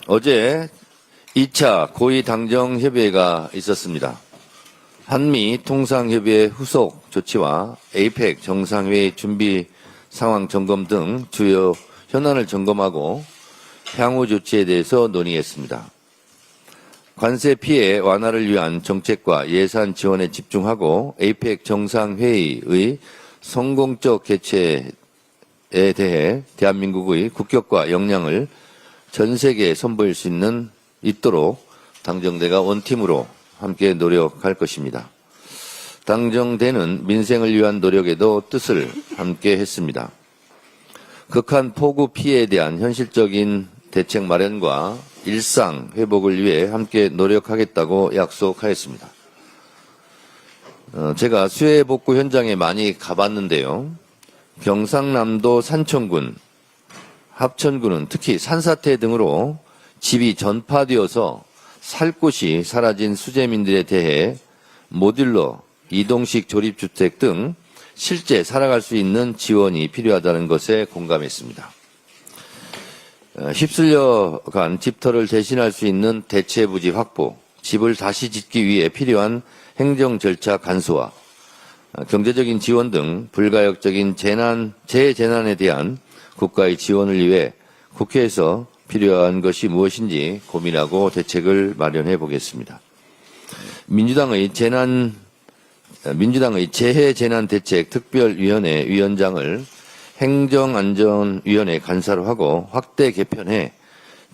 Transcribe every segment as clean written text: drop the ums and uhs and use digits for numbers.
어제 2차 고위 당정 협의회가 있었습니다. 한미 통상협의회 후속 조치와 에이펙 정상회의 준비 상황 점검 등 주요 현안을 점검하고 향후 조치에 대해서 논의했습니다. 관세 피해 완화를 위한 정책과 예산 지원에 집중하고 에이펙 정상회의의 성공적 개최에 대해 대한민국의 국격과 역량을 전 세계에 선보일 수 있도록 당정대가 원팀으로 함께 노력할 것입니다. 당정대는 민생을 위한 노력에도 뜻을 함께 했습니다. 극한 폭우 피해에 대한 현실적인 대책 마련과 일상 회복을 위해 함께 노력하겠다고 약속하였습니다. 제가 수해 복구 현장에 많이 가봤는데요. 경상남도 산청군, 합천군은 특히 산사태 등으로 집이 전파되어서 살 곳이 사라진 수재민들에 대해 모듈러, 이동식 조립주택 등 실제 살아갈 수 있는 지원이 필요하다는 것에 공감했습니다. 휩쓸려간 집터를 대신할 수 있는 대체 부지 확보, 집을 다시 짓기 위해 필요한 행정 절차 간소화, 경제적인 지원 등 불가역적인 재재난에 대한 국가의 지원을 위해 국회에서 필요한 것이 무엇인지 고민하고 대책을 마련해 보겠습니다. 민주당의 재해재난대책특별위원회 위원장을 행정안전위원회 간사로 하고 확대 개편해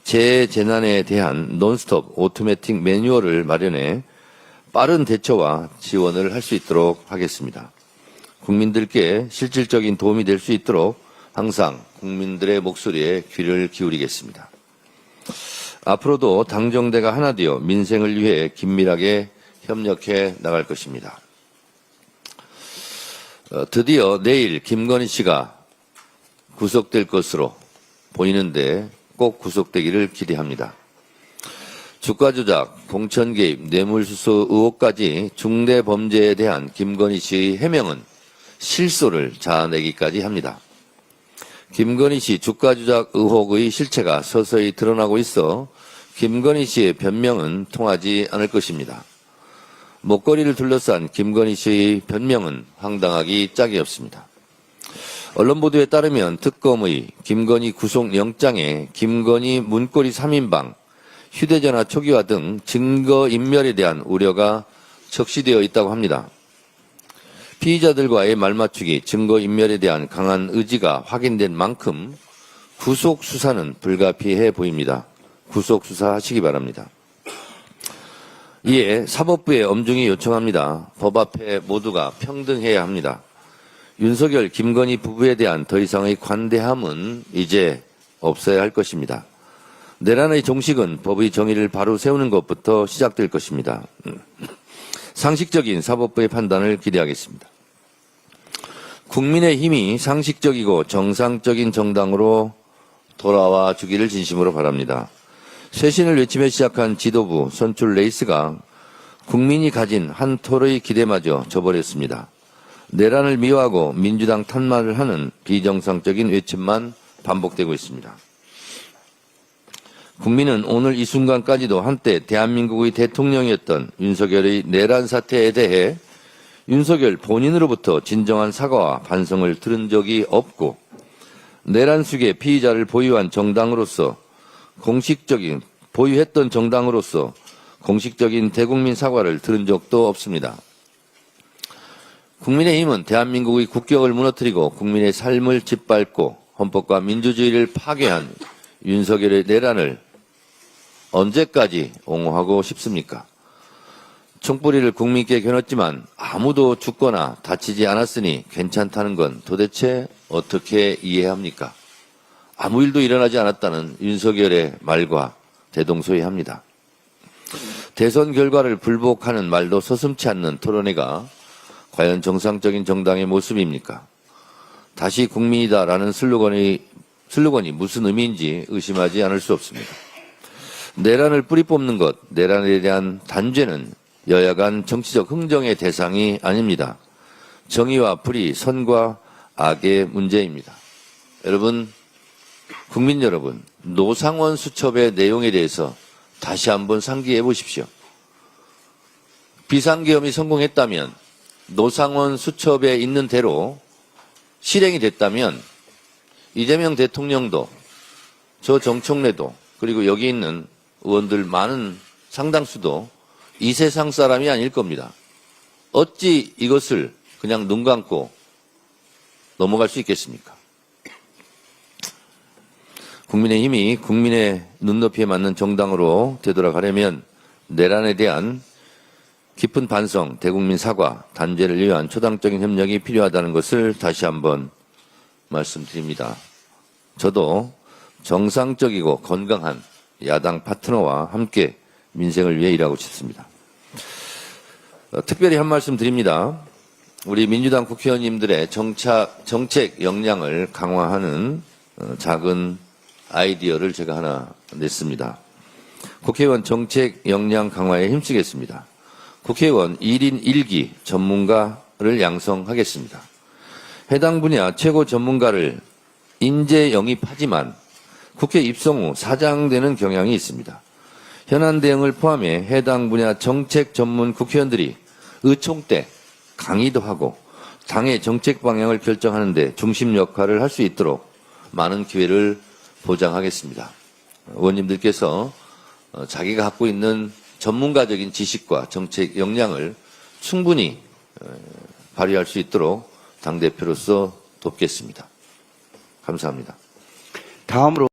재해재난에 대한 논스톱 오토매틱 매뉴얼을 마련해 빠른 대처와 지원을 할 수 있도록 하겠습니다. 국민들께 실질적인 도움이 될 수 있도록 항상 국민들의 목소리에 귀를 기울이겠습니다. 앞으로도 당정대가 하나 되어 민생을 위해 긴밀하게 협력해 나갈 것입니다. 드디어 내일 김건희 씨가 구속될 것으로 보이는데 꼭 구속되기를 기대합니다. 주가 조작, 공천 개입, 뇌물수수 의혹까지 중대 범죄에 대한 김건희 씨의 해명은 실소를 자아내기까지 합니다. 김건희 씨 주가 조작 의혹의 실체가 서서히 드러나고 있어 김건희 씨의 변명은 통하지 않을 것입니다. 목걸이를 둘러싼 김건희 씨의 변명은 황당하기 짝이 없습니다. 언론 보도에 따르면 특검의 김건희 구속영장에 김건희 문고리 3인방, 휴대전화 초기화 등 증거인멸에 대한 우려가 적시되어 있다고 합니다. 피의자들과의 말맞추기, 증거인멸에 대한 강한 의지가 확인된 만큼 구속수사는 불가피해 보입니다. 구속수사하시기 바랍니다. 이에 사법부에 엄중히 요청합니다. 법 앞에 모두가 평등해야 합니다. 윤석열, 김건희 부부에 대한 더 이상의 관대함은 이제 없어야 할 것입니다. 내란의 종식은 법의 정의를 바로 세우는 것부터 시작될 것입니다. 상식적인 사법부의 판단을 기대하겠습니다. 국민의힘이 상식적이고 정상적인 정당으로 돌아와 주기를 진심으로 바랍니다. 쇄신을 외치며 시작한 지도부 선출 레이스가 국민이 가진 한 톨의 기대마저 저버렸습니다. 내란을 미화하고 민주당 탄말을 하는 비정상적인 외침만 반복되고 있습니다. 국민은 오늘 이 순간까지도 한때 대한민국의 대통령이었던 윤석열의 내란 사태에 대해 윤석열 본인으로부터 진정한 사과와 반성을 들은 적이 없고 내란 수계 피의자를 보유한 정당으로서 보유했던 정당으로서 공식적인 대국민 사과를 들은 적도 없습니다. 국민의힘은 대한민국의 국격을 무너뜨리고 국민의 삶을 짓밟고 헌법과 민주주의를 파괴한 윤석열의 내란을 언제까지 옹호하고 싶습니까? 총뿌리를 국민께 겨눴지만 아무도 죽거나 다치지 않았으니 괜찮다는 건 도대체 어떻게 이해합니까? 아무 일도 일어나지 않았다는 윤석열의 말과 대동소이합니다. 대선 결과를 불복하는 말도 서슴지 않는 토론회가 과연 정상적인 정당의 모습입니까? 다시 국민이다라는 슬로건이 무슨 의미인지 의심하지 않을 수 없습니다. 내란을 뿌리 뽑는 것, 내란에 대한 단죄는 여야 간 정치적 흥정의 대상이 아닙니다. 정의와 불의, 선과 악의 문제입니다. 여러분, 국민 여러분, 노상원 수첩의 내용에 대해서 다시 한번 상기해 보십시오. 비상계엄이 성공했다면, 노상원 수첩에 있는 대로 실행이 됐다면 이재명 대통령도 저 정청래도 그리고 여기 있는 의원들 많은 상당수도 이 세상 사람이 아닐 겁니다. 어찌 이것을 그냥 눈 감고 넘어갈 수 있겠습니까? 국민의힘이 국민의 눈높이에 맞는 정당으로 되돌아가려면 내란에 대한 깊은 반성, 대국민 사과, 단죄를 위한 초당적인 협력이 필요하다는 것을 다시 한번 말씀드립니다. 저도 정상적이고 건강한 야당 파트너와 함께 민생을 위해 일하고 싶습니다. 특별히 한 말씀 드립니다. 우리 민주당 국회의원님들의 정책 역량을 강화하는 작은 아이디어를 제가 하나 냈습니다. 국회의원 정책 역량 강화에 힘쓰겠습니다. 국회의원 1인 1기 전문가를 양성하겠습니다. 해당 분야 최고 전문가를 인재 영입하지만 국회 입성 후 사장되는 경향이 있습니다. 현안 대응을 포함해 해당 분야 정책 전문 국회의원들이 의총 때 강의도 하고 당의 정책 방향을 결정하는 데 중심 역할을 할 수 있도록 많은 기회를 보장하겠습니다. 의원님들께서 자기가 갖고 있는 전문가적인 지식과 정책 역량을 충분히 발휘할 수 있도록 당대표로서 돕겠습니다. 감사합니다. 다음으로